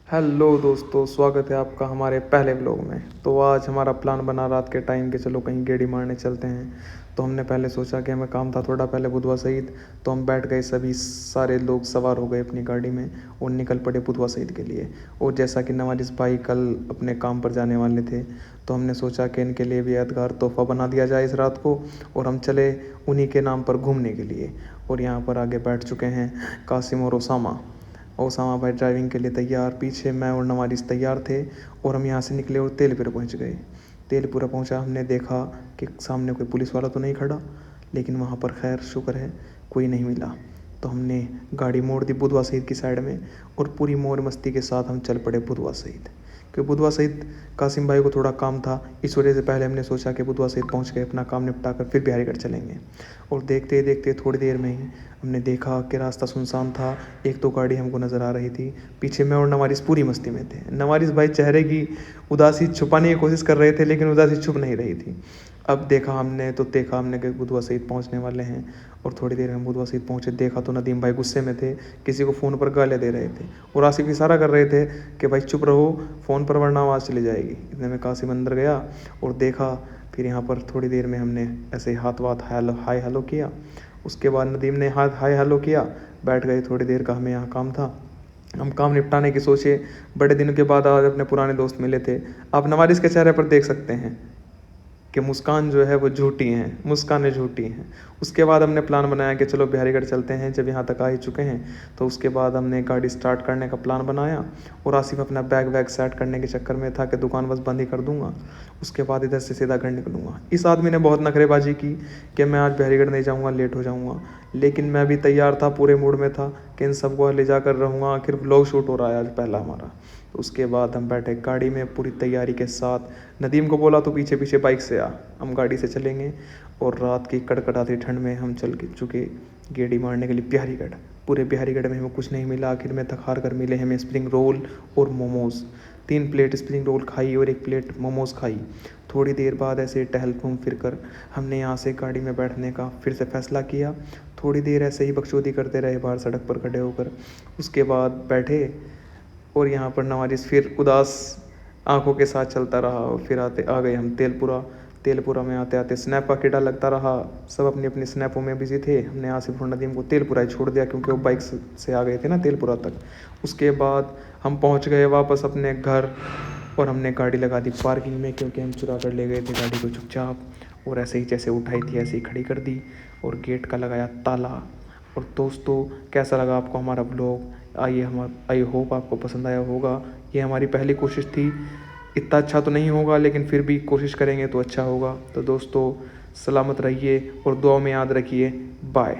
Hello दोस्तों, स्वागत है आपका हमारे पहले व्लॉग में। तो आज हमारा प्लान बना रात के टाइम के चलो कहीं गेड़ी मारने चलते हैं। तो हमने पहले सोचा कि हमें काम था थोड़ा पहले बुधवा सईद, तो हम बैठ गए, सभी सारे लोग सवार हो गए अपनी गाड़ी में और निकल पड़े बुधवा सईद के लिए। और जैसा कि नवाजिस भाई कल अपने काम पर जाने वाले थे, तो हमने सोचा कि इनके लिए भी यादगार तोहफा बना दिया जाए इस रात को, और हम चले उन्हीं के नाम पर घूमने के लिए। और यहाँ पर आगे बैठ चुके हैं कासिम और ओसामा भाई ड्राइविंग के लिए तैयार, पीछे मैं और नवाजिस तैयार थे। और हम यहाँ से निकले और तेलपुरा पहुँच गए। तेलपुरा पहुँचा, हमने देखा कि सामने कोई पुलिस वाला तो नहीं खड़ा, लेकिन वहाँ पर खैर शुक्र है कोई नहीं मिला। तो हमने गाड़ी मोड़ दी बुधवा शहीद की साइड में, और पूरी मौज मस्ती के साथ हम चल पड़े बुधवा शहीद। क्योंकि बुधवा शहीद कासिम भाई को थोड़ा काम था, इस वजह से पहले हमने सोचा कि बुधवा शहीद पहुँच गए, अपना काम निपटा कर फिर बिहारीगढ़ चलेंगे। और देखते देखते थोड़ी देर में ही हमने देखा कि रास्ता सुनसान था। एक तो गाड़ी हमको नज़र आ रही थी, पीछे मैं और नवारिस पूरी मस्ती में थे। नवारिस भाई चेहरे की उदासी छुपाने की कोशिश कर रहे थे, लेकिन उदासी छुप नहीं रही थी। अब देखा हमने कि बुधवा शहीद पहुंचने वाले हैं। और थोड़ी देर में बुधवा शहीद पहुंचे, देखा तो नदीम भाई गुस्से में थे, किसी को फ़ोन पर गालियाँ दे रहे थे, और आसिफ इशारा कर रहे थे कि भाई चुप रहो फ़ोन पर, वरना आवाज़ चली जाएगी। इतने में कासिम अंदर गया और देखा। फिर यहाँ पर थोड़ी देर में हमने ऐसे हाथ हाय हेलो किया। उसके बाद नदीम ने हाथ हाय हेलो किया, बैठ गए। थोड़ी देर का हमें यहाँ काम था, हम काम निपटाने की सोचे। बड़े दिनों के बाद आज अपने पुराने दोस्त मिले थे। आप नवारिस के चेहरे पर देख सकते हैं कि मुस्कान जो है वो झूठी हैं, मुस्कानें झूठी हैं। उसके बाद हमने प्लान बनाया कि चलो बिहारीगढ़ चलते हैं। जब यहाँ तक आ ही चुके हैं, तो उसके बाद हमने गाड़ी स्टार्ट करने का प्लान बनाया। और आसिफ अपना बैग वैग सेट करने के चक्कर में था कि दुकान बस बंद ही कर दूंगा, उसके बाद इधर से सीधा घर निकलूँगा। इस आदमी ने बहुत नखरेबाजी की कि मैं आज बिहारीगढ़ नहीं जाऊँगा, लेट हो जाऊँगा। लेकिन मैं भी तैयार था, पूरे मूड में था कि इन सबको ले जाकर रहूँगा, आखिर व्लॉग शूट हो रहा है आज पहला हमारा। तो उसके बाद हम बैठे गाड़ी में पूरी तैयारी के साथ। नदीम को बोला तो पीछे पीछे बाइक से आ, हम गाड़ी से चलेंगे। और रात की कड़कड़ाती ठंड में हम चल के चुके गेड़ी मारने के लिए बिहारीगढ़। पूरे बिहारीगढ़ में हमें कुछ नहीं मिला, आखिर में थक हार कर मिले हमें स्प्रिंग रोल और मोमोज़। 3 प्लेट स्प्रिंग रोल खाई और 1 प्लेट मोमोज़ खाई। थोड़ी देर बाद ऐसे टहल घूम फिर कर हमने यहाँ से गाड़ी में बैठने का फिर से फैसला किया। थोड़ी देर ऐसे ही बकचोदी करते रहे बाहर सड़क पर खड़े होकर। उसके बाद बैठे, और यहाँ पर नवाजिस फिर उदास आंखों के साथ चलता रहा। और फिर आ गए हम तेलपुरा में आते आते स्नैप का कीड़ा लगता रहा। सब अपनी अपनी स्नैपों में बिजी थे। हमने आसिफ और नदीम को तेलपुरा ही छोड़ दिया, क्योंकि वो बाइक से आ गए थे ना तेलपुरा तक। उसके बाद हम पहुँच गए वापस अपने घर, और हमने गाड़ी लगा दी पार्किंग में, क्योंकि हम चुरा कर ले गए थे गाड़ी को चुपचाप। और ऐसे ही जैसे उठाई थी ऐसे ही खड़ी कर दी, और गेट का लगाया ताला। और दोस्तों, कैसा लगा आपको हमारा ब्लॉग? आई होप आपको पसंद आया होगा। ये हमारी पहली कोशिश थी, इतना अच्छा तो नहीं होगा, लेकिन फिर भी कोशिश करेंगे तो अच्छा होगा। तो दोस्तों, सलामत रहिए और दुआ में याद रखिए। बाय।